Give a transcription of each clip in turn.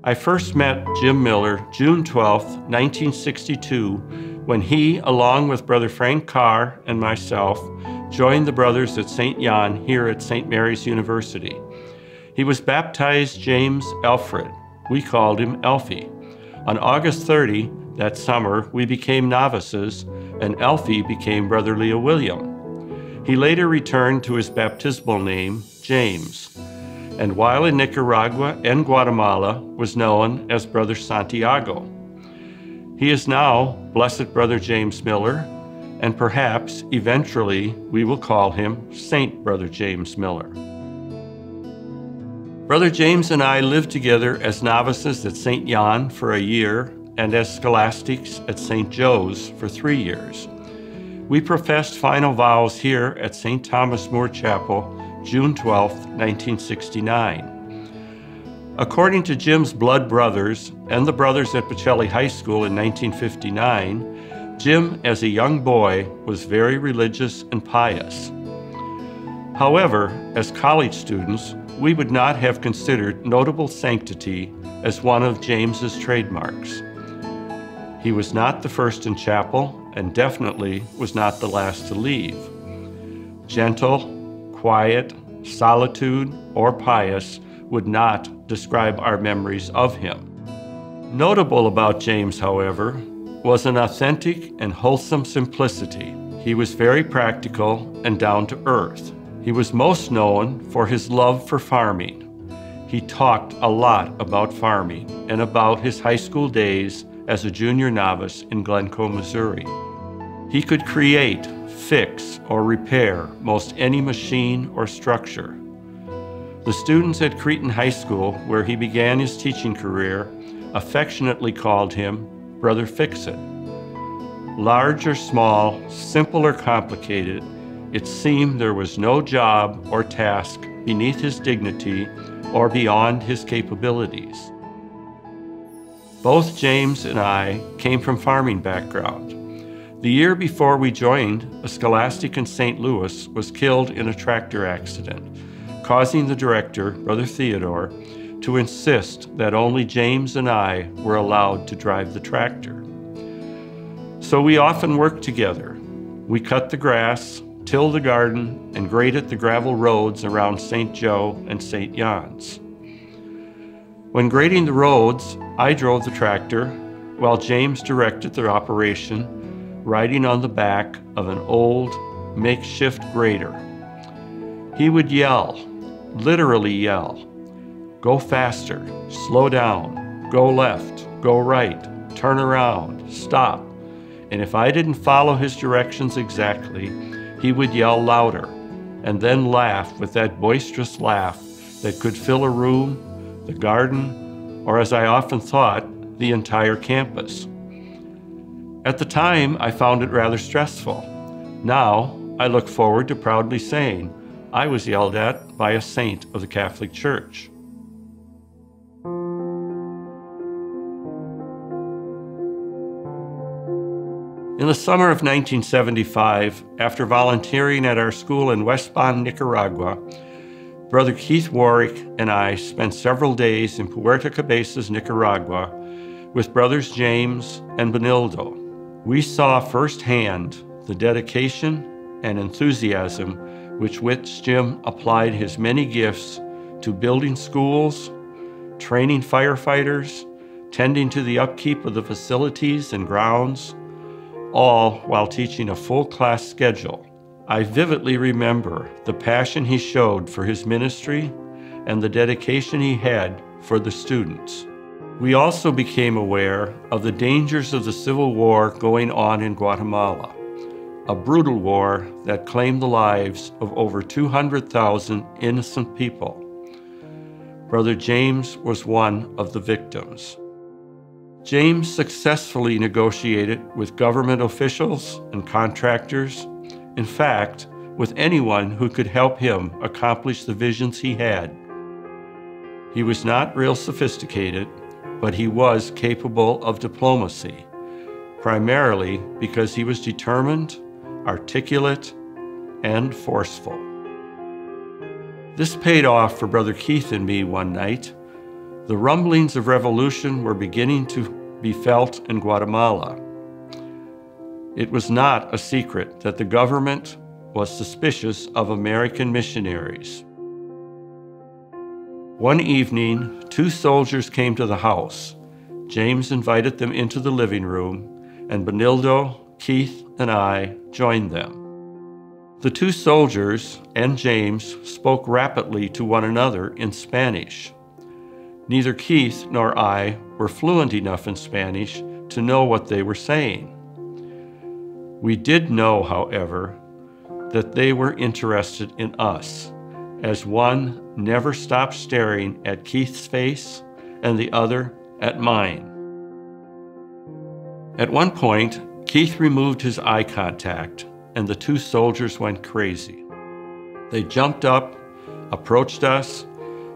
I first met Jim Miller June 12, 1962, when he, along with Brother Frank Carr and myself, joined the brothers at St. Jan here at St. Mary's University. He was baptized James Alfred. We called him Alfie. On August 30, that summer, we became novices, and Alfie became Brother Leo William. He later returned to his baptismal name, James, and while in Nicaragua and Guatemala was known as Brother Santiago. He is now Blessed Brother James Miller, and perhaps eventually we will call him Saint Brother James Miller. Brother James and I lived together as novices at St. Jan for a year and as scholastics at St. Joe's for 3 years. We professed final vows here at St. Thomas More Chapel, June 12, 1969. According to Jim's blood brothers and the brothers at Pacelli High School in 1959, Jim, as a young boy, was very religious and pious. However, as college students, we would not have considered notable sanctity as one of James's trademarks. He was not the first in chapel and definitely was not the last to leave. Gentle, quiet, solitude, or pious would not describe our memories of him. Notable about James, however, was an authentic and wholesome simplicity. He was very practical and down to earth. He was most known for his love for farming. He talked a lot about farming and about his high school days as a junior novice in Glencoe, Missouri. He could create, fix, or repair most any machine or structure. The students at Cretan High School, where he began his teaching career, affectionately called him Brother Fix-It. Large or small, simple or complicated, it seemed there was no job or task beneath his dignity or beyond his capabilities. Both James and I came from farming background. The year before we joined, a scholastic in St. Louis was killed in a tractor accident, causing the director, Brother Theodore, to insist that only James and I were allowed to drive the tractor. So we often worked together. We cut the grass, tilled the garden, and graded the gravel roads around St. Joe and St. Jan's. When grading the roads, I drove the tractor while James directed the operation, riding on the back of an old makeshift grader. He would yell, literally yell, "Go faster, slow down, go left, go right, turn around, stop." And if I didn't follow his directions exactly, he would yell louder and then laugh with that boisterous laugh that could fill a room, the garden, or as I often thought, the entire campus. At the time, I found it rather stressful. Now, I look forward to proudly saying I was yelled at by a saint of the Catholic Church. In the summer of 1975, after volunteering at our school in West Bond, Nicaragua, Brother Keith Warwick and I spent several days in Puerto Cabezas, Nicaragua, with Brothers James and Benildo. We saw firsthand the dedication and enthusiasm with which Jim applied his many gifts to building schools, training firefighters, tending to the upkeep of the facilities and grounds, all while teaching a full class schedule. I vividly remember the passion he showed for his ministry and the dedication he had for the students. We also became aware of the dangers of the civil war going on in Guatemala, a brutal war that claimed the lives of over 200,000 innocent people. Brother James was one of the victims. James successfully negotiated with government officials and contractors, in fact, with anyone who could help him accomplish the visions he had. He was not real sophisticated, but he was capable of diplomacy, primarily because he was determined, articulate, and forceful. This paid off for Brother Keith and me one night. The rumblings of revolution were beginning to be felt in Guatemala. It was not a secret that the government was suspicious of American missionaries. One evening, 2 soldiers came to the house. James invited them into the living room, and Benildo, Keith, and I joined them. The 2 soldiers and James spoke rapidly to one another in Spanish. Neither Keith nor I were fluent enough in Spanish to know what they were saying. We did know, however, that they were interested in us, as one never stopped staring at Keith's face and the other at mine. At one point, Keith removed his eye contact, and the 2 soldiers went crazy. They jumped up, approached us,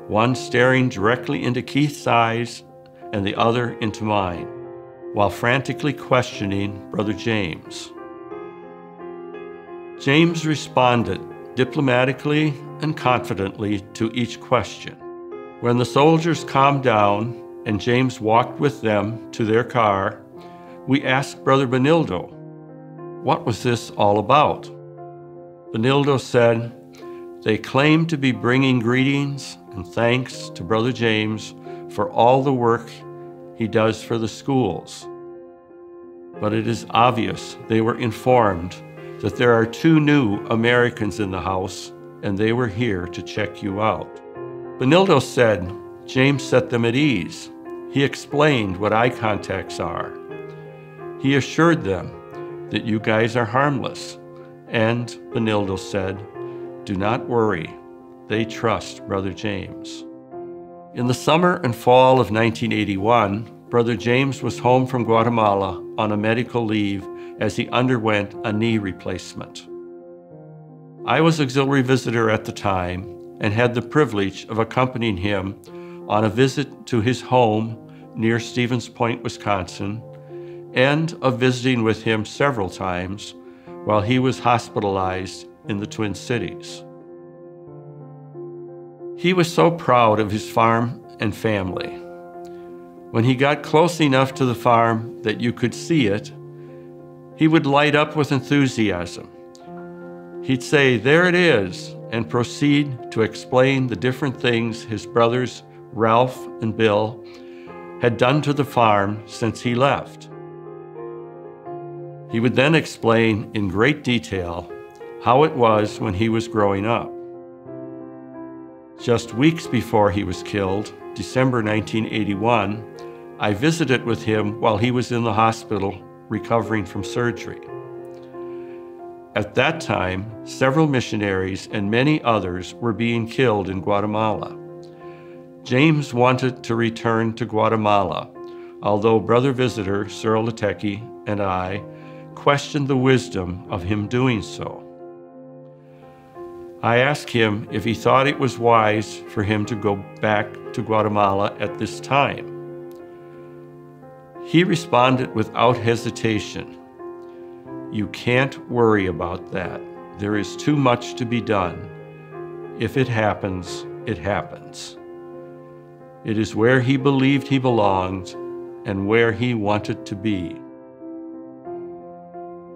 one staring directly into Keith's eyes and the other into mine, while frantically questioning Brother James. James responded diplomatically and confidently to each question. When the soldiers calmed down and James walked with them to their car, we asked Brother Benildo, what was this all about? Benildo said, they claimed to be bringing greetings and thanks to Brother James for all the work he does for the schools. But it is obvious they were informed that there are 2 new Americans in the house and they were here to check you out. Benildo said James set them at ease. He explained what eye contacts are. He assured them that you guys are harmless, and Benildo said, do not worry, they trust Brother James. In the summer and fall of 1981, Brother James was home from Guatemala on a medical leave as he underwent a knee replacement. I was auxiliary visitor at the time and had the privilege of accompanying him on a visit to his home near Stevens Point, Wisconsin, and of visiting with him several times while he was hospitalized in the Twin Cities. He was so proud of his farm and family. When he got close enough to the farm that you could see it, he would light up with enthusiasm. He'd say, there it is, and proceed to explain the different things his brothers, Ralph and Bill, had done to the farm since he left. He would then explain in great detail how it was when he was growing up. Just weeks before he was killed, December 1981, I visited with him while he was in the hospital recovering from surgery. At that time, several missionaries and many others were being killed in Guatemala. James wanted to return to Guatemala, although Brother Visitor Cyril Latecki and I questioned the wisdom of him doing so. I asked him if he thought it was wise for him to go back to Guatemala at this time. He responded without hesitation, you can't worry about that. There is too much to be done. If it happens, it happens. It is where he believed he belonged and where he wanted to be.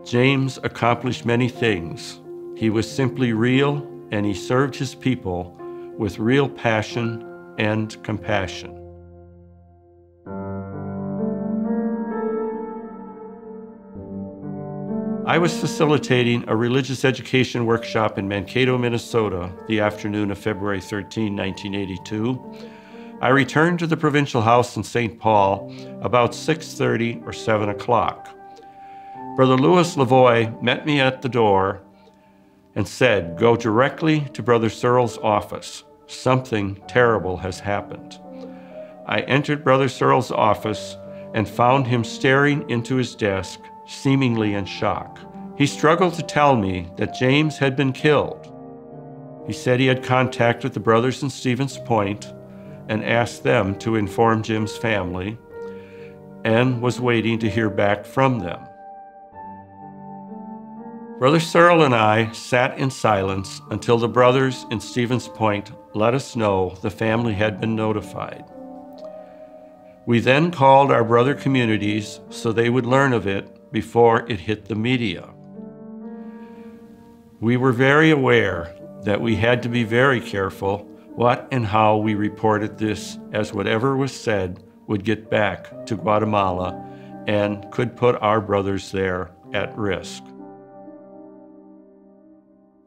James accomplished many things. He was simply real, and he served his people with real passion and compassion. I was facilitating a religious education workshop in Mankato, Minnesota, the afternoon of February 13, 1982. I returned to the provincial house in St. Paul about 6:30 or 7 o'clock. Brother Louis Lavoie met me at the door and said, go directly to Brother Cyril's office. Something terrible has happened. I entered Brother Cyril's office and found him staring into his desk, seemingly in shock. He struggled to tell me that James had been killed. He said he had contacted the brothers in Stevens Point and asked them to inform Jim's family and was waiting to hear back from them. Brother Cyril and I sat in silence until the brothers in Stevens Point let us know the family had been notified. We then called our brother communities so they would learn of it before it hit the media. We were very aware that we had to be very careful what and how we reported this, as whatever was said would get back to Guatemala and could put our brothers there at risk.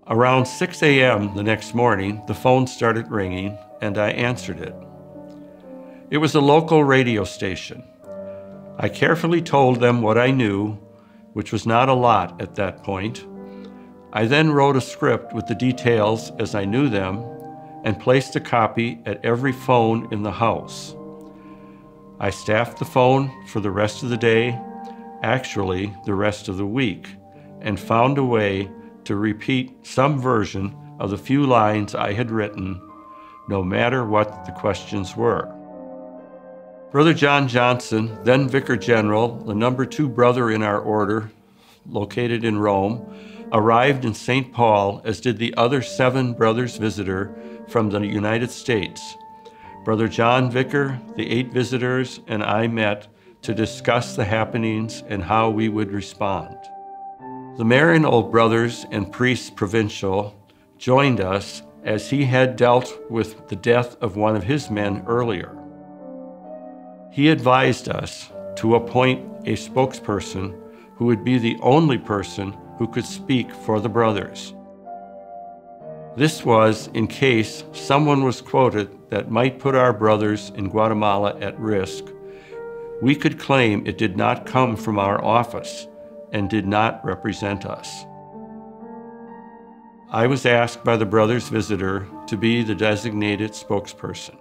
Around 6 a.m. the next morning, the phone started ringing and I answered it. It was a local radio station. I carefully told them what I knew, which was not a lot at that point. I then wrote a script with the details as I knew them and placed a copy at every phone in the house. I staffed the phone for the rest of the day, actually the rest of the week, and found a way to repeat some version of the few lines I had written, no matter what the questions were. Brother John Johnson, then Vicar General, the number 2 brother in our order, located in Rome, arrived in St. Paul, as did the other 7 brothers visitor from the United States. Brother John Vicar, the 8 visitors, and I met to discuss the happenings and how we would respond. The Maryknoll brothers and priests provincial joined us as he had dealt with the death of one of his men earlier. He advised us to appoint a spokesperson who would be the only person who could speak for the brothers. This was in case someone was quoted that might put our brothers in Guatemala at risk. We could claim it did not come from our office and did not represent us. I was asked by the brothers' visitor to be the designated spokesperson.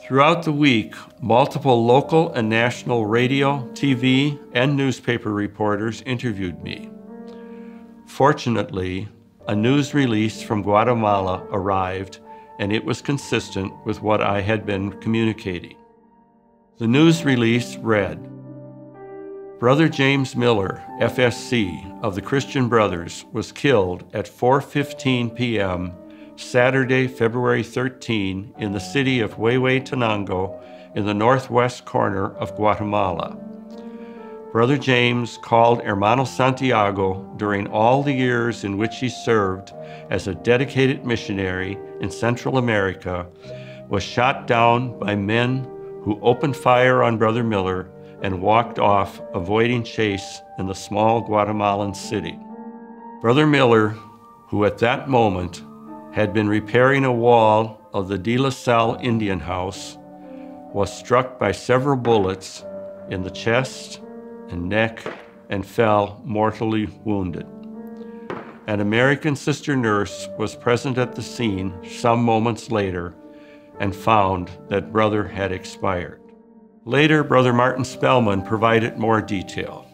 Throughout the week, multiple local and national radio, TV, and newspaper reporters interviewed me. Fortunately, a news release from Guatemala arrived, and it was consistent with what I had been communicating. The news release read, Brother James Miller, FSC, of the Christian Brothers, was killed at 4:15 p.m. Saturday, February 13, in the city of Huehuetenango in the northwest corner of Guatemala. Brother James, called Hermano Santiago, during all the years in which he served as a dedicated missionary in Central America, was shot down by men who opened fire on Brother Miller and walked off, avoiding chase in the small Guatemalan city. Brother Miller, who at that moment had been repairing a wall of the De La Salle Indian house, was struck by several bullets in the chest and neck and fell mortally wounded. An American sister nurse was present at the scene some moments later and found that Brother had expired. Later, Brother Martin Spellman provided more detail.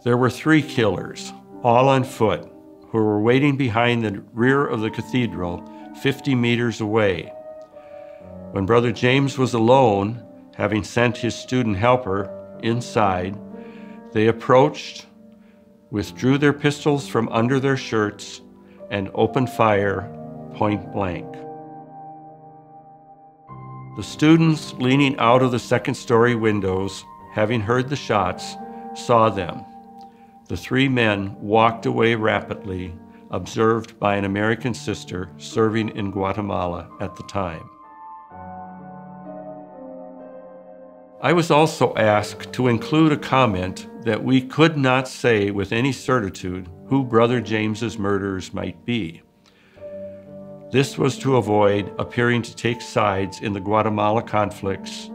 There were 3 killers, all on foot, who were waiting behind the rear of the cathedral 50 meters away. When Brother James was alone, having sent his student helper inside, they approached, withdrew their pistols from under their shirts, and opened fire point blank. The students leaning out of the second-story windows, having heard the shots, saw them. The 3 men walked away rapidly, observed by an American sister serving in Guatemala at the time. I was also asked to include a comment that we could not say with any certitude who Brother James's murderers might be. This was to avoid appearing to take sides in the Guatemala conflicts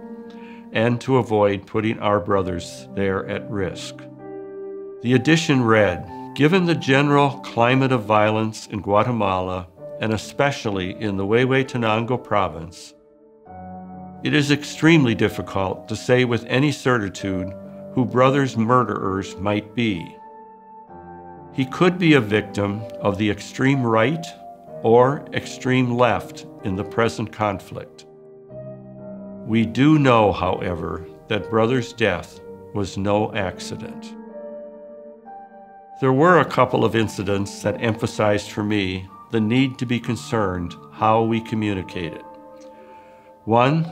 and to avoid putting our brothers there at risk. The addition read, given the general climate of violence in Guatemala, and especially in the Huehuetenango province, it is extremely difficult to say with any certitude who Brother's murderers might be. He could be a victim of the extreme right or extreme left in the present conflict. We do know, however, that Brother's death was no accident. There were a couple of incidents that emphasized for me the need to be concerned how we communicated. One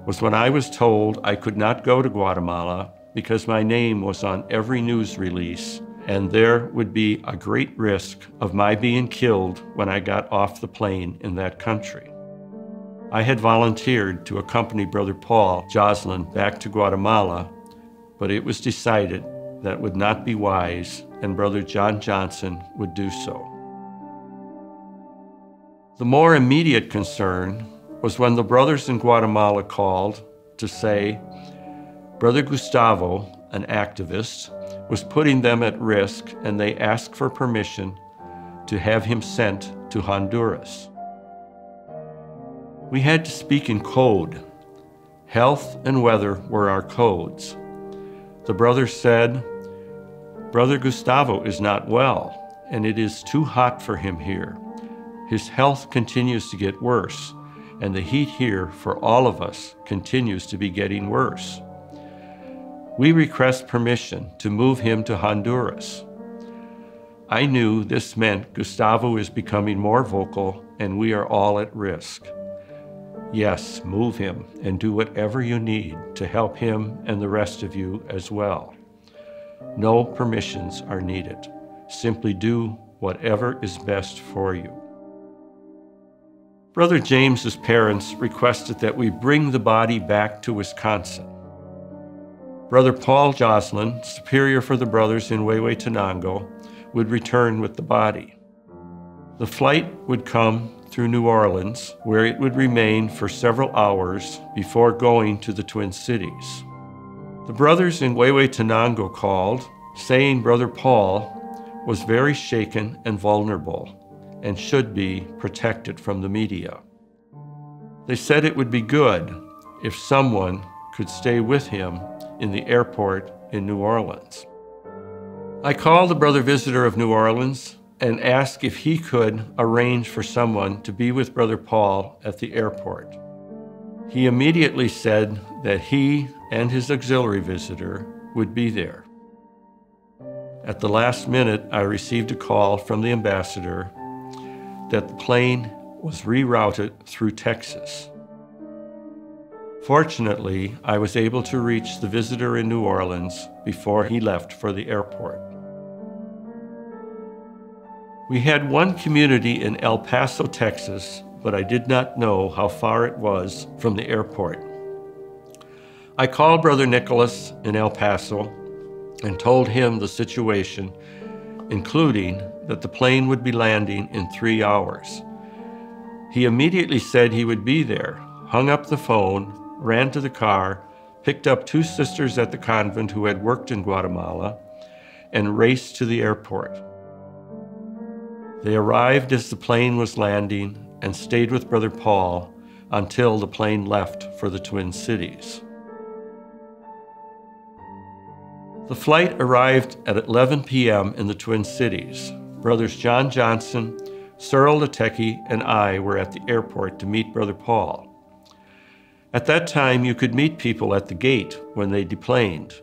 was when I was told I could not go to Guatemala because my name was on every news release, and there would be a great risk of my being killed when I got off the plane in that country. I had volunteered to accompany Brother Paul Joslin back to Guatemala, but it was decided that would not be wise, and Brother John Johnson would do so. The more immediate concern was when the brothers in Guatemala called to say Brother Gustavo, an activist, was putting them at risk, and they asked for permission to have him sent to Honduras. We had to speak in code. Health and weather were our codes. The brothers said, Brother Gustavo is not well, and it is too hot for him here. His health continues to get worse, and the heat here for all of us continues to be getting worse. We request permission to move him to Honduras. I knew this meant Gustavo is becoming more vocal, and we are all at risk. Yes, move him and do whatever you need to help him and the rest of you as well. No permissions are needed. Simply do whatever is best for you. Brother James's parents requested that we bring the body back to Wisconsin. Brother Paul Joslin, superior for the brothers in Huehuetenango, would return with the body. The flight would come through New Orleans, where it would remain for several hours before going to the Twin Cities. The brothers in Huehuetenango called, saying Brother Paul was very shaken and vulnerable and should be protected from the media. They said it would be good if someone could stay with him in the airport in New Orleans. I called the brother visitor of New Orleans and asked if he could arrange for someone to be with Brother Paul at the airport. He immediately said that he and his auxiliary visitor would be there. At the last minute, I received a call from the ambassador that the plane was rerouted through Texas. Fortunately, I was able to reach the visitor in New Orleans before he left for the airport. We had one community in El Paso, Texas, but I did not know how far it was from the airport. I called Brother Nicholas in El Paso and told him the situation, including that the plane would be landing in 3 hours. He immediately said he would be there, hung up the phone, ran to the car, picked up 2 sisters at the convent who had worked in Guatemala, and raced to the airport. They arrived as the plane was landing and stayed with Brother Paul until the plane left for the Twin Cities. The flight arrived at 11 p.m. in the Twin Cities. Brothers John Johnson, Cyril Latecki, and I were at the airport to meet Brother Paul. At that time, you could meet people at the gate when they deplaned,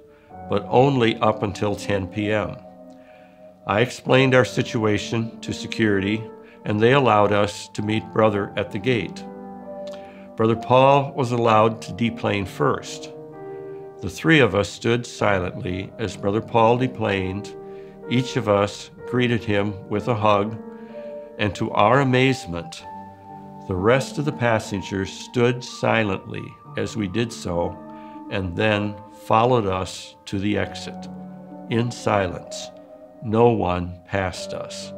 but only up until 10 p.m. I explained our situation to security, and they allowed us to meet Brother at the gate. Brother Paul was allowed to deplane first. The 3 of us stood silently as Brother Paul deplaned. Each of us greeted him with a hug, and to our amazement, the rest of the passengers stood silently as we did so, and then followed us to the exit, in silence. No one passed us.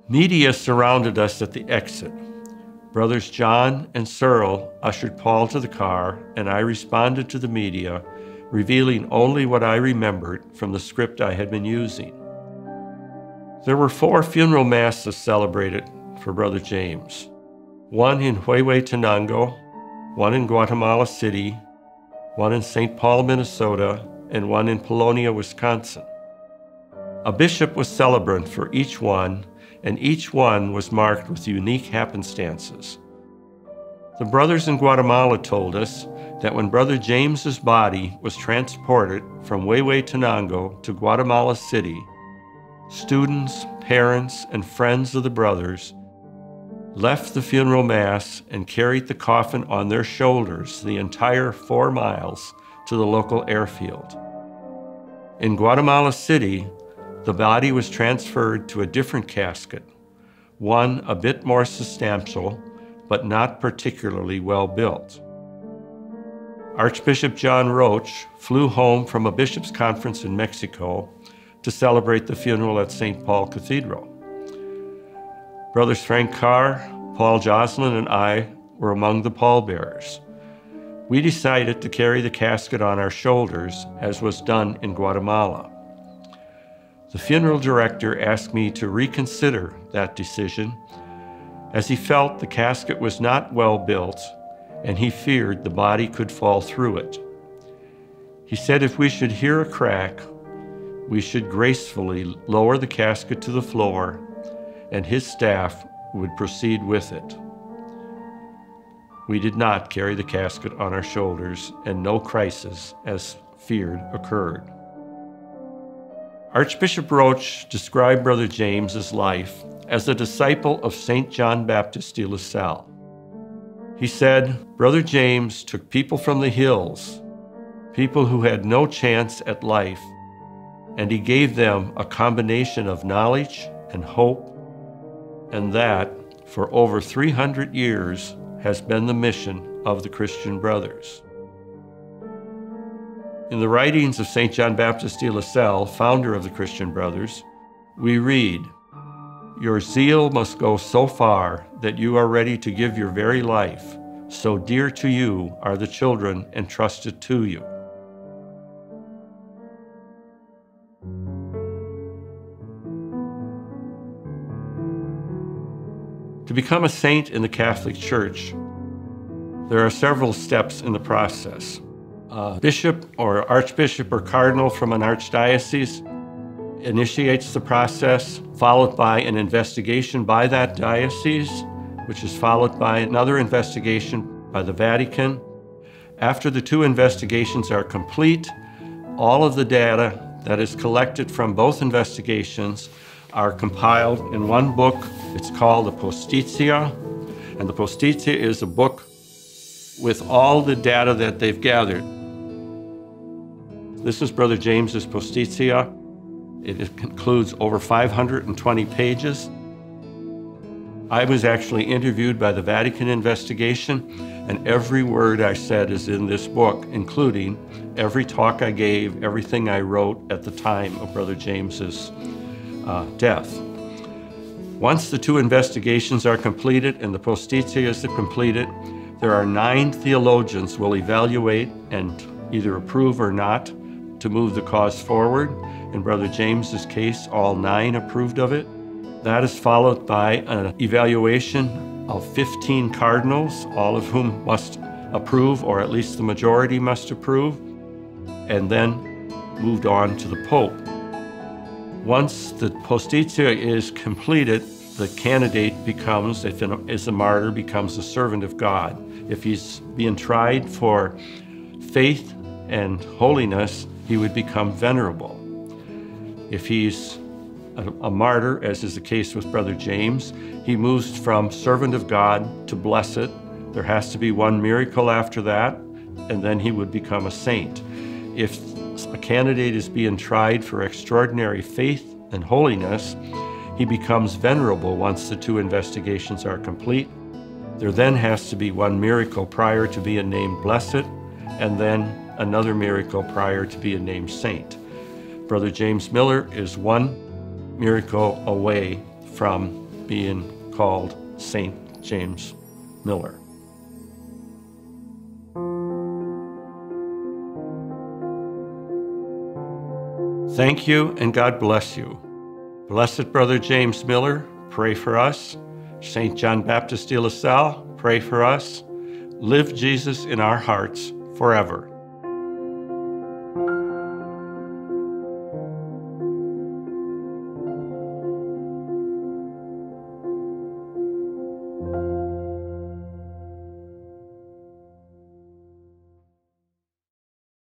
Media surrounded us at the exit. Brothers John and Cyril ushered Paul to the car, and I responded to the media, revealing only what I remembered from the script I had been using. There were 4 funeral masses celebrated for Brother James. 1 in Huehuetenango, 1 in Guatemala City, 1 in St. Paul, Minnesota, and 1 in Polonia, Wisconsin. A bishop was celebrant for each one, and each one was marked with unique happenstances. The brothers in Guatemala told us that when Brother James's body was transported from Huehuetenango to Guatemala City, students, parents, and friends of the brothers left the funeral mass and carried the coffin on their shoulders the entire 4 miles to the local airfield. In Guatemala City, the body was transferred to a different casket, one a bit more substantial, but not particularly well built. Archbishop John Roach flew home from a bishop's conference in Mexico to celebrate the funeral at St. Paul Cathedral. Brothers Frank Carr, Paul Joslin, and I were among the pallbearers. We decided to carry the casket on our shoulders, as was done in Guatemala. The funeral director asked me to reconsider that decision, as he felt the casket was not well built and he feared the body could fall through it. He said if we should hear a crack, we should gracefully lower the casket to the floor and his staff would proceed with it. We did not carry the casket on our shoulders, and no crisis, as feared, occurred. Archbishop Roach described Brother James's life as a disciple of St. John Baptist de La Salle. He said, Brother James took people from the hills, people who had no chance at life, and he gave them a combination of knowledge and hope, and that, for over 300 years, has been the mission of the Christian Brothers. In the writings of St. John Baptist de La Salle, founder of the Christian Brothers, we read, "Your zeal must go so far that you are ready to give your very life, so dear to you are the children entrusted to you." To become a saint in the Catholic Church, there are several steps in the process. A bishop or archbishop or cardinal from an archdiocese initiates the process, followed by an investigation by that diocese, which is followed by another investigation by the Vatican. After the 2 investigations are complete, all of the data that is collected from both investigations are compiled in one book. It's called the Postizia, and the Postizia is a book with all the data that they've gathered. This is Brother James's Postizia. It includes over 520 pages. I was actually interviewed by the Vatican investigation, and every word I said is in this book, including every talk I gave, everything I wrote at the time of Brother James's death. Once the 2 investigations are completed and the Postizia is completed, there are 9 theologians will evaluate and either approve or not to move the cause forward. In Brother James's case, all 9 approved of it. That is followed by an evaluation of 15 cardinals, all of whom must approve, or at least the majority must approve, and then moved on to the Pope. Once the Postizia is completed, the candidate becomes, if he is a martyr, becomes a servant of God. If he's being tried for faith and holiness, he would become venerable. If he's a martyr, as is the case with Brother James, he moves from servant of God to blessed. There has to be one miracle after that, and then he would become a saint. If a candidate is being tried for extraordinary faith and holiness, he becomes venerable once the 2 investigations are complete. There then has to be one miracle prior to being named blessed, and then another miracle prior to being named saint. Brother James Miller is one miracle away from being called Saint James Miller. Thank you, and God bless you. Blessed Brother James Miller, pray for us. St. John Baptist de La Salle, pray for us. Live Jesus in our hearts forever.